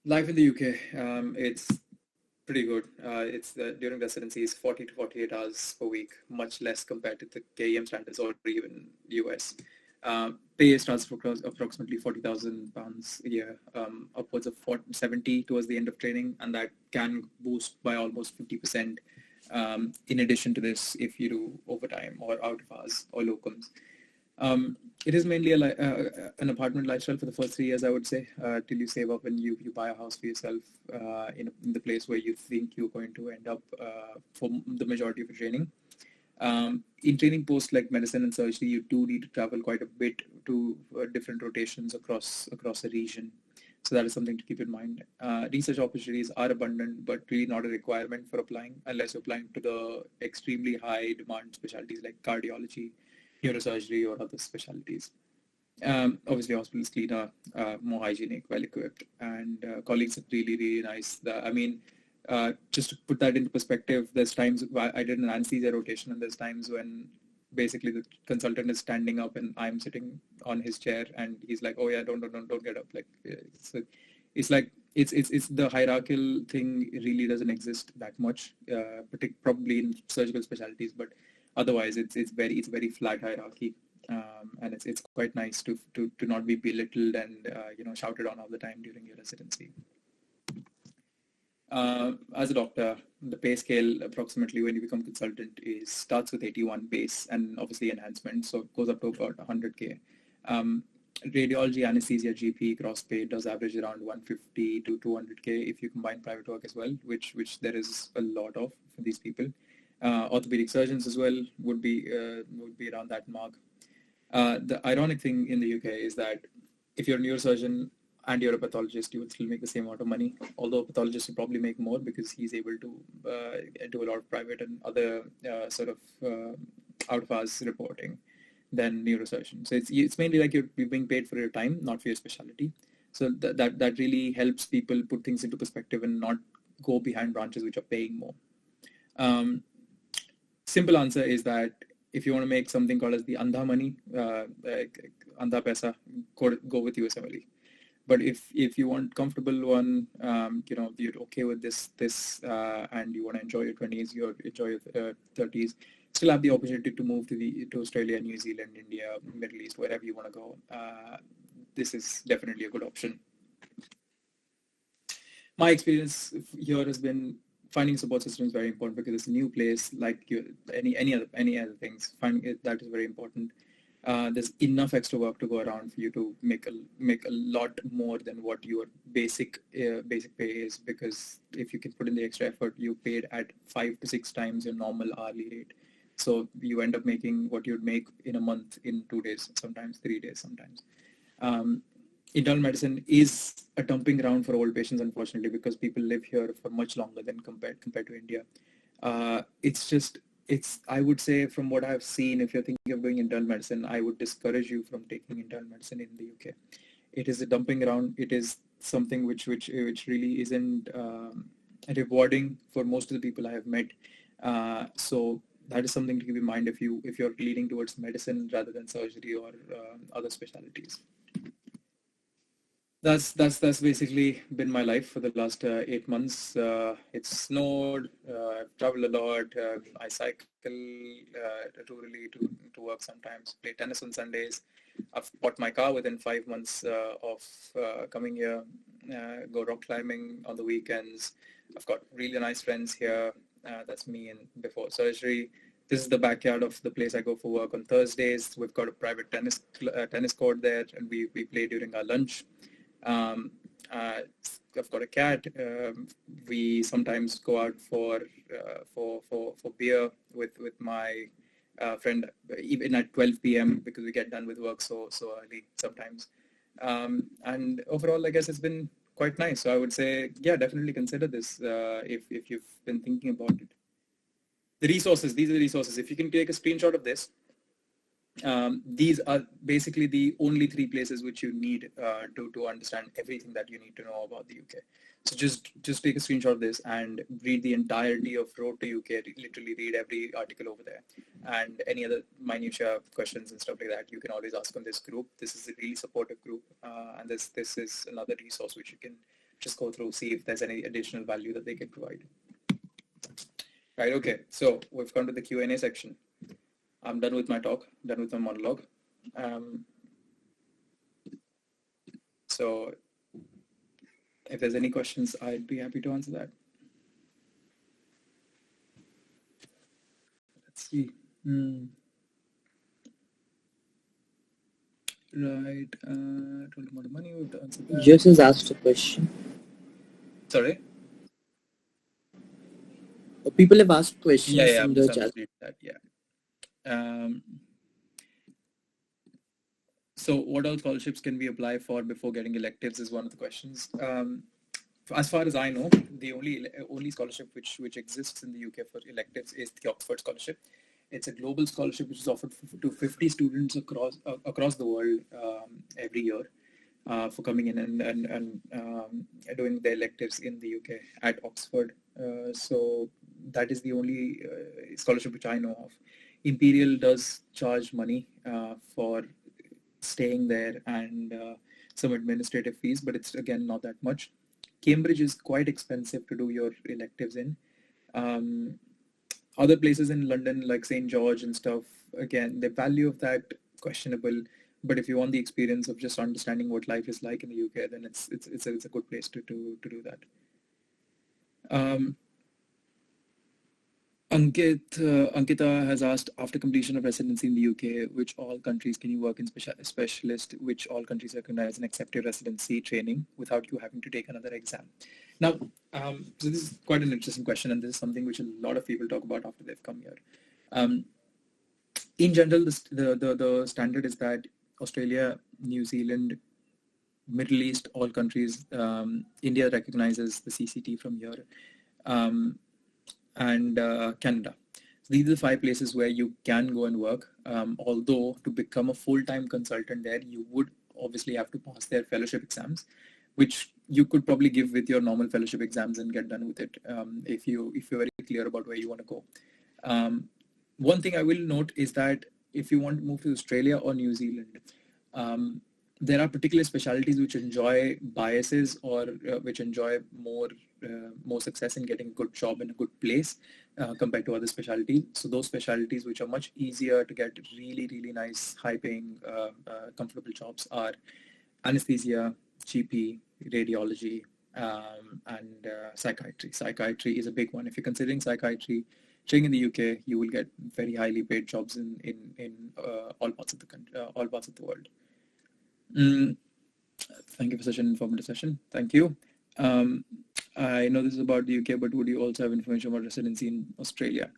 Speaker 2: Life in the UK, it's pretty good. It's during residency is 40 to 48 hours per week, much less compared to the K.E.M. standards or even US. Pay starts for approximately £40,000 a year, upwards of 70 towards the end of training, and that can boost by almost 50% in addition to this if you do overtime or out of hours or locums. It is mainly an apartment lifestyle for the first 3 years, I would say, till you save up and you buy a house for yourself in the place where you think you're going to end up for the majority of your training. In training posts like medicine and surgery, you do need to travel quite a bit to different rotations across a region. So that is something to keep in mind. Research opportunities are abundant, but really not a requirement for applying unless you're applying to the extremely high demand specialties like cardiology, neurosurgery, or other specialties. Obviously, hospitals cleaner, more hygienic, well equipped, and colleagues are really, really nice. Just to put that into perspective, there's times I did an anesthesia rotation, and there's times when basically the consultant is standing up and I'm sitting on his chair, and he's like, "Oh yeah, don't get up." Like, it's like it's the hierarchical thing really doesn't exist that much, probably in surgical specialties, but otherwise it's very flat hierarchy. And it's quite nice to not be belittled and shouted on all the time during your residency. As a doctor, the pay scale approximately when you become consultant starts with 81 base and obviously enhancement, so it goes up to about 100K. Radiology, anesthesia, GP gross pay does average around 150 to 200K if you combine private work as well, which there is a lot of for these people. Orthopedic surgeons as well would be around that mark. The ironic thing in the UK is that if you're a neurosurgeon, and you're a pathologist, you will still make the same amount of money. Although a pathologist will probably make more because he's able to do a lot of private and other sort of out of hours reporting than neurosurgeon. So it's mainly like you're being paid for your time, not for your specialty. So that really helps people put things into perspective and not go behind branches which are paying more. Simple answer is that if you want to make something called as the andha money, andha paisa, go with USMLE. But if you want comfortable one, you're okay with this, and you want to enjoy your 20s, you enjoy your 30s, still have the opportunity to move to Australia, New Zealand, India, Middle East, wherever you want to go. This is definitely a good option. My experience here has been finding support system is very important because it's a new place. Like any other things, finding it, that is very important. There's enough extra work to go around for you to make a lot more than what your basic pay is, because if you can put in the extra effort, you paid at 5 to 6 times your normal hourly rate. So you end up making what you'd make in a month in 2 days, sometimes 3 days, sometimes. Internal medicine is a dumping ground for old patients, unfortunately, because people live here for much longer than compared to India. I would say, from what I've seen, if you're thinking of doing internal medicine, I would discourage you from taking internal medicine in the UK. It is a dumping ground. It is something which really isn't rewarding for most of the people I have met. So that is something to keep in mind if you're leaning towards medicine rather than surgery or other specialties. That's basically been my life for the last 8 months. It's snowed. I've traveled a lot. I cycle rurally to work sometimes. Play tennis on Sundays. I've bought my car within 5 months of coming here. Go rock climbing on the weekends. I've got really nice friends here. That's me and before surgery. This is the backyard of the place I go for work on Thursdays. We've got a private tennis court there, and we play during our lunch. I've got a cat. We sometimes go out for beer with my friend, even at 12 p.m. because we get done with work so early sometimes. And overall, I guess it's been quite nice. So I would say, yeah, definitely consider this if you've been thinking about it. These are the resources. If you can take a screenshot of this, these are basically the only 3 places which you need to understand everything that you need to know about the UK. So just take a screenshot of this and read the entirety of Road to UK. Literally read every article over there, and any other minutiae questions and stuff like that you can always ask on this group. This is a really supportive group, and this is another resource which you can just go through, see if there's any additional value that they can provide. Right, okay, so we've come to the Q&A section. I'm done with my talk, done with my monologue. So if there's any questions, I'd be happy to answer that. Let's see. Right, total amount of money, we've answered that.
Speaker 1: Jess has asked a question.
Speaker 2: Sorry?
Speaker 1: People have asked questions
Speaker 2: Yeah,
Speaker 1: in
Speaker 2: I'm
Speaker 1: the
Speaker 2: just
Speaker 1: chat.
Speaker 2: read that, yeah. So what all scholarships can we apply for before getting electives is one of the questions. As far as I know, the only scholarship which exists in the UK for electives is the Oxford Scholarship. It's a global scholarship which is offered to 50 students across the world every year for coming in and doing their electives in the UK at Oxford. So that is the only scholarship which I know of. Imperial does charge money for staying there and some administrative fees, but it's again not that much. Cambridge is quite expensive to do your electives in. Other places in London like St. George and stuff, again, the value of that questionable, but if you want the experience of just understanding what life is like in the UK, then it's a good place to do that. Ankita has asked, after completion of residency in the UK, which all countries can you work in specialist, which all countries recognize and accept your residency training without you having to take another exam? Now, so this is quite an interesting question, and this is something which a lot of people talk about after they've come here. In general, the standard is that Australia, New Zealand, Middle East, all countries. India recognizes the CCT from here, and Canada. So these are the 5 places where you can go and work. Although to become a full-time consultant there, you would obviously have to pass their fellowship exams, which you could probably give with your normal fellowship exams and get done with it, if you're very clear about where you want to go. One thing I will note is that if you want to move to Australia or New Zealand, there are particular specialties which enjoy biases, or which enjoy more success in getting a good job in a good place compared to other specialties. So those specialties which are much easier to get really nice, high-paying, comfortable jobs are anesthesia, GP, radiology, and psychiatry. Psychiatry is a big one. If you're considering psychiatry, staying in the UK, you will get very highly paid jobs in all parts of the country, all parts of the world. Thank you for such an informative session. Thank you. I know this is about the UK, but would you also have information about residency in Australia?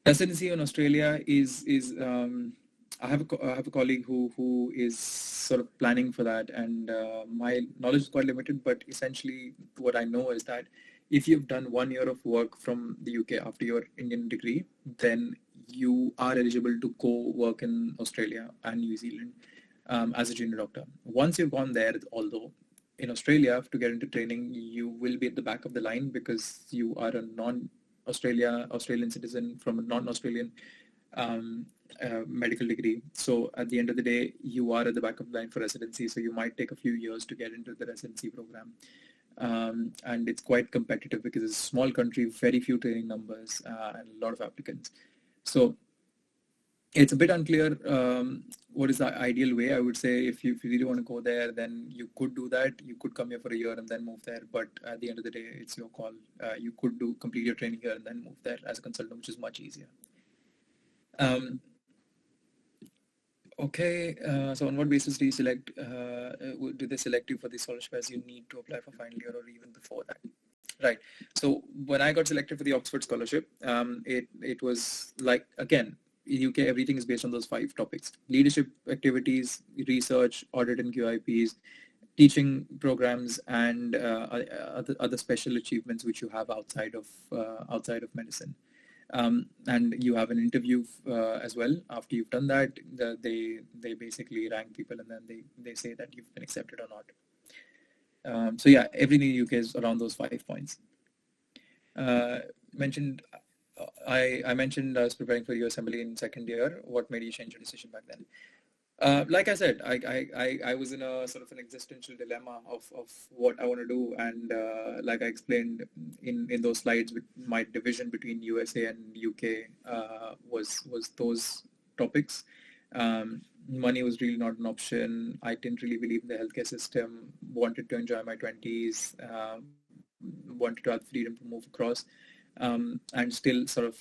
Speaker 2: Residency in Australia is I have a colleague who is sort of planning for that, and my knowledge is quite limited, but essentially what I know is that if you've done 1 year of work from the UK after your Indian degree, then you are eligible to go work in Australia and New Zealand as a junior doctor. Once you've gone there, although in Australia, to get into training, you will be at the back of the line because you are a Australian citizen from a non-Australian medical degree. So at the end of the day, you are at the back of the line for residency. So you might take a few years to get into the residency program. And it's quite competitive because it's a small country, very few training numbers, and a lot of applicants. So it's a bit unclear what is the ideal way. I would say if you really want to go there, then you could do that. You could come here for a year and then move there. But at the end of the day, it's your call. You could complete your training here and then move there as a consultant, which is much easier. Okay, so on what basis do you select, do they select you for the scholarship as you need to apply for final year or even before that? Right. So when I got selected for the Oxford scholarship, it was like, again, in UK, everything is based on those 5 topics: leadership activities, research, audit and QIPs, teaching programs, and other special achievements which you have outside of medicine. And you have an interview as well. After you've done that, they basically rank people, and then they say that you've been accepted or not. So yeah, everything in the UK is around those 5 points. I mentioned I was preparing for UKMLA in second year. What made you change your decision back then? Like I said, I was in a sort of an existential dilemma of what I want to do, and like I explained in those slides, with my division between USA and UK was those topics. Money was really not an option. I didn't really believe in the healthcare system. Wanted to enjoy my 20s. Wanted to have freedom to move across, and still sort of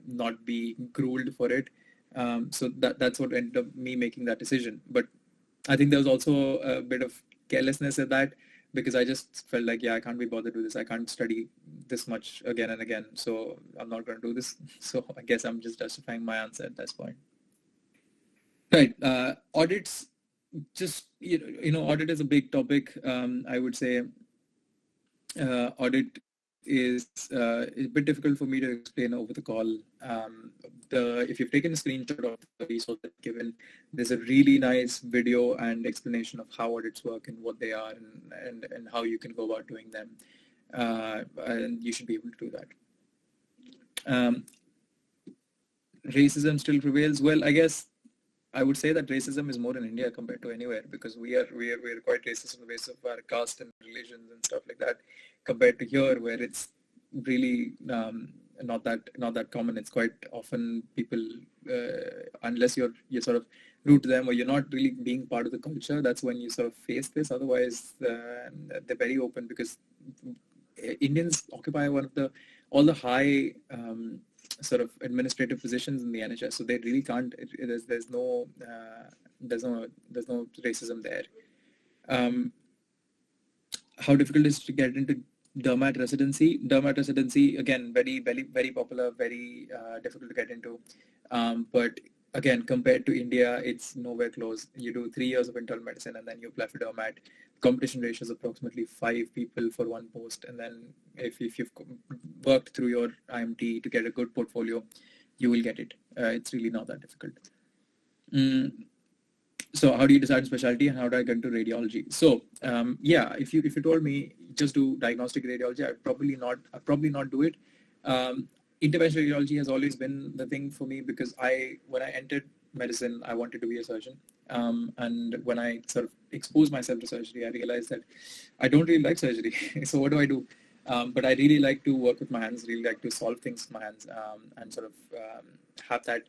Speaker 2: not be groomed for it. So that's what ended up me making that decision. But I think there was also a bit of carelessness at that, because I just felt like, yeah, I can't be bothered with this. I can't study this much again and again, so I'm not going to do this. So I guess I'm just justifying my answer at this point. Right. Audits, just, audit is a big topic. I would say audit is a bit difficult for me to explain over the call. If you've taken a screenshot of the resource given, there's a really nice video and explanation of how audits work and what they are, and how you can go about doing them. And you should be able to do that. Racism still prevails. Well, I guess I would say that racism is more in India compared to anywhere, because we're quite racist on the basis of our caste and religions and stuff like that, compared to here, where it's really not that common. It's quite often people, unless you're sort of rude to them, or you're not really being part of the culture, that's when you sort of face this. Otherwise, they're very open, because Indians occupy all the high sort of administrative positions in the NHS, so they really can't. There's no racism there. How difficult is it to get into dermat residency? Dermat residency, again, very popular, very difficult to get into. But again, compared to India, it's nowhere close. You do 3 years of internal medicine and then you apply for dermat. Competition ratio is approximately 5 people for one post. And then if you've worked through your IMT to get a good portfolio, you will get it. It's really not that difficult. So how do you decide specialty and how do I get into radiology? So yeah, if you told me just do diagnostic radiology, I'd probably not do it. Interventional radiology has always been the thing for me because when I entered medicine, I wanted to be a surgeon. And when I sort of exposed myself to surgery, I realized that I don't really like surgery. So what do I do? But I really like to work with my hands, really like to solve things with my hands, and sort of have that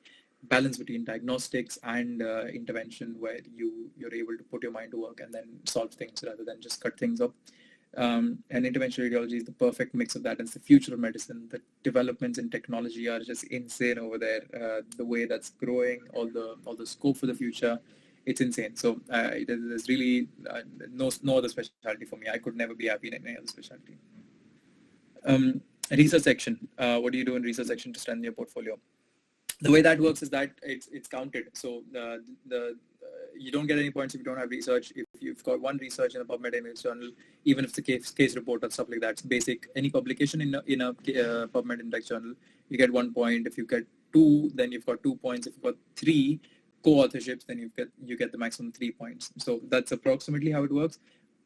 Speaker 2: balance between diagnostics and intervention where you're able to put your mind to work and then solve things rather than just cut things up. And interventional radiology is the perfect mix of that. It's the future of medicine. The developments in technology are just insane over there. The way that's growing, all the scope for the future, it's insane. So there's really no other specialty for me. I could never be happy in any other specialty. Research section. What do you do in research section to strengthen your portfolio? The way that works is that it's counted. So you don't get any points if you don't have research. If you've got one research in a PubMed Index journal, even if it's a case report or stuff like that, it's basic. Any publication in a PubMed Index journal, you get 1 point. If you get 2, then you've got 2 points. If you've got 3 co-authorships, then you get the maximum 3 points. So that's approximately how it works.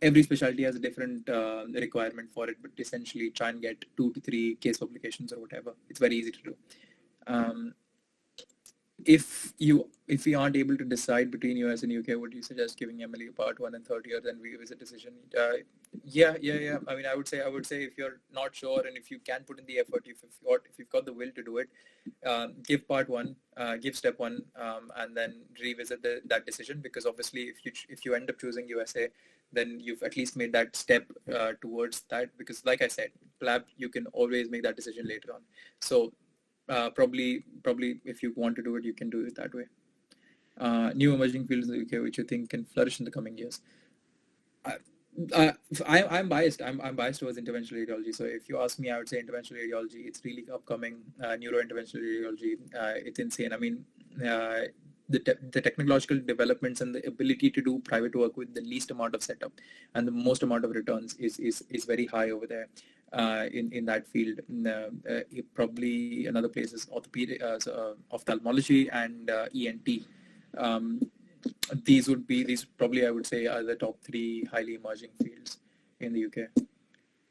Speaker 2: Every specialty has a different requirement for it, but essentially try and get 2 to 3 case publications or whatever. It's very easy to do. If we aren't able to decide between US and UK, would you suggest giving MLA part 1 and third year, then revisit decision? Yeah. I mean, I would say if you're not sure and if you can put in the effort, if you've got the will to do it, give part 1, give step 1, and then revisit that decision. Because obviously, if you end up choosing USA, then you've at least made that step towards that. Because like I said, PLAB, you can always make that decision later on. So probably if you want to do it, you can do it that way. New emerging fields in the UK which you think can flourish in the coming years. I'm biased. I'm biased towards interventional radiology. So if you ask me, I would say interventional radiology. It's really upcoming. Neurointerventional radiology. It's insane. I mean, the technological developments and the ability to do private work with the least amount of setup and the most amount of returns is very high over there. In that field, probably another place is orthopedic, ophthalmology and ENT. These probably I would say are the top 3 highly emerging fields in the UK.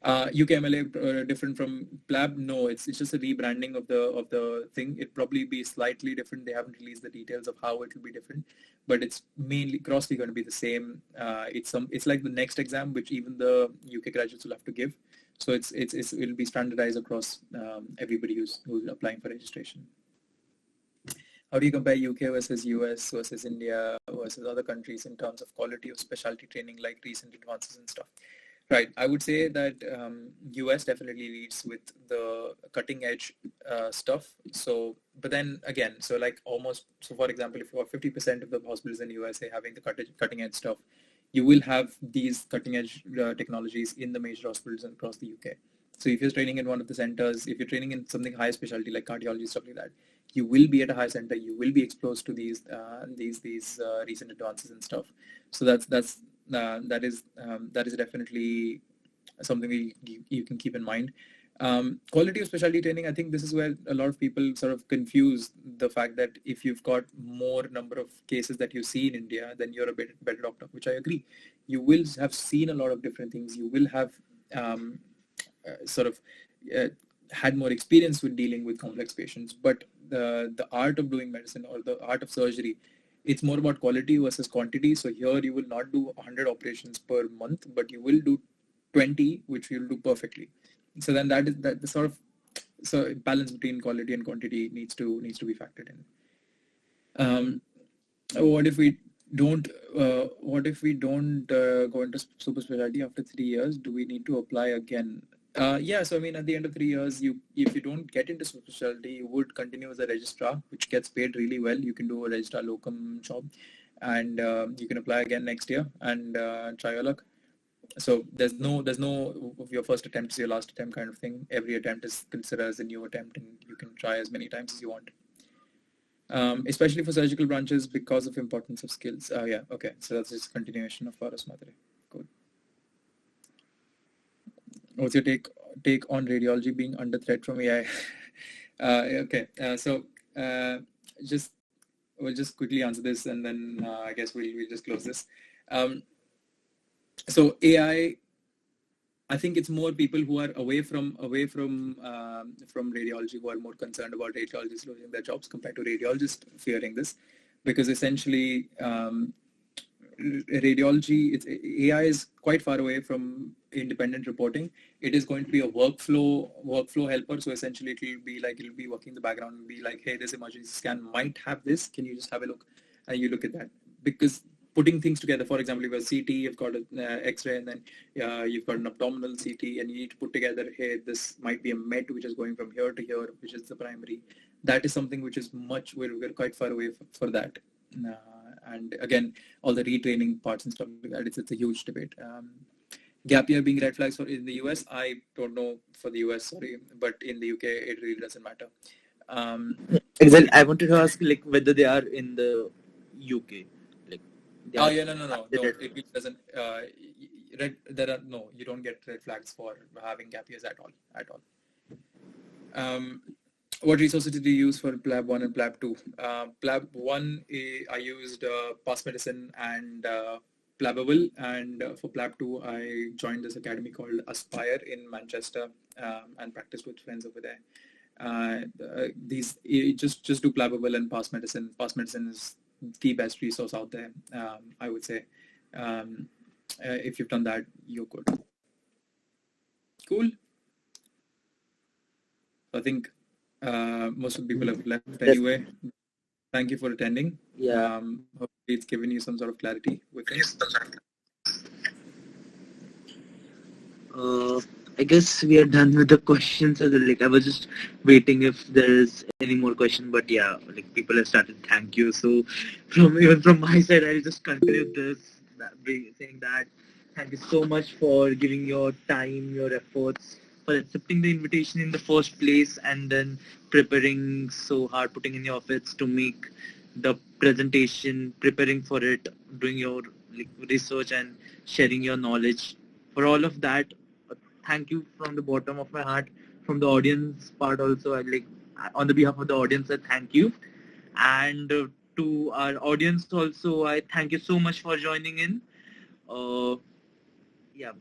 Speaker 2: UKMLA different from PLAB? No, it's just a rebranding of the thing. It probably be slightly different. They haven't released the details of how it will be different, but it's mainly grossly going to be the same. It's like the next exam which even the UK graduates will have to give. So it'll be standardized across everybody who's applying for registration. How do you compare UK versus US versus India versus other countries in terms of quality of specialty training, like recent advances and stuff? Right. I would say that US definitely leads with the cutting edge stuff. So, but then again, so for example, if you have 50% of the hospitals in USA having the cutting edge stuff, you will have these cutting edge technologies in the major hospitals across the UK. So if you're training in one of the centers, if you're training in something high specialty like cardiology, stuff like that, you will be at a high center. You will be exposed to these recent advances and stuff. So that is definitely something you can keep in mind. Quality of specialty training, I think this is where a lot of people sort of confuse the fact that if you've got more number of cases that you see in India, then you're a better doctor, which I agree. You will have seen a lot of different things. You will have had more experience with dealing with complex patients, but the art of doing medicine or the art of surgery, it's more about quality versus quantity. So here you will not do 100 operations per month, but you will do 20, which you'll do perfectly. So then that the sort of balance between quality and quantity needs to be factored in. What if we don't go into super specialty after 3 years? Do we need to apply again? Yeah, so I mean, at the end of 3 years, if you don't get into super specialty, you would continue as a registrar, which gets paid really well. You can do a registrar locum job, and you can apply again next year and try your luck. So there's no your first attempt is your last attempt kind of thing. Every attempt is considered as a new attempt, and you can try as many times as you want. especially for surgical branches because of importance of skills. Yeah, okay. So that's just continuation of Pauras Madre. Cool. What's your take on radiology being under threat from AI? Okay, so just we'll just quickly answer this, and then I guess we'll just close this. So AI, I think it's more people who are away from radiology who are more concerned about radiologists losing their jobs compared to radiologists fearing this, because essentially radiology, AI is quite far away from independent reporting. It is going to be a workflow helper. So essentially, it'll be working in the background and be like, hey, this emergency scan might have this. Can you just have a look? And you look at that, because putting things together. For example, you have a CT, you've got an X-ray, and then you've got an abdominal CT, and you need to put together, hey, this might be a MET which is going from here to here, which is the primary. That is something which is we're quite far away for that. And again, all the retraining parts and stuff like that, it's a huge debate. Gap year being red flags for in the US, I don't know for the US, sorry, but in the UK, it really doesn't matter.
Speaker 1: Exactly. I wanted to ask like whether they are in the UK. Like,
Speaker 2: oh yeah, no. It really doesn't. You don't get red flags for having gap years at all. What resources did you use for PLAB 1 and PLAB 2? PLAB 1, I used Past Medicine and Plabable, and for PLAB 2, I joined this academy called Aspire in Manchester and practiced with friends over there. Just do Plabable and Past Medicine. Past Medicine is the best resource out there, I would say. If you've done that, you're good. Cool. I think most of the people have left anyway. Thank you for attending.
Speaker 1: Yeah.
Speaker 2: Hopefully it's given you some sort of clarity with this.
Speaker 1: I guess we are done with the questions. Like, I was just waiting if there's any more question, but yeah, like people have started. Thank you. So even from my side, I'll just conclude this saying that thank you so much for giving your time, your efforts, for accepting the invitation in the first place, and then preparing so hard, putting in your efforts to make the presentation, preparing for it, doing your research and sharing your knowledge. For all of that, thank you from the bottom of my heart. From the audience part also, on the behalf of the audience, I thank you. And to our audience also, I thank you so much for joining in.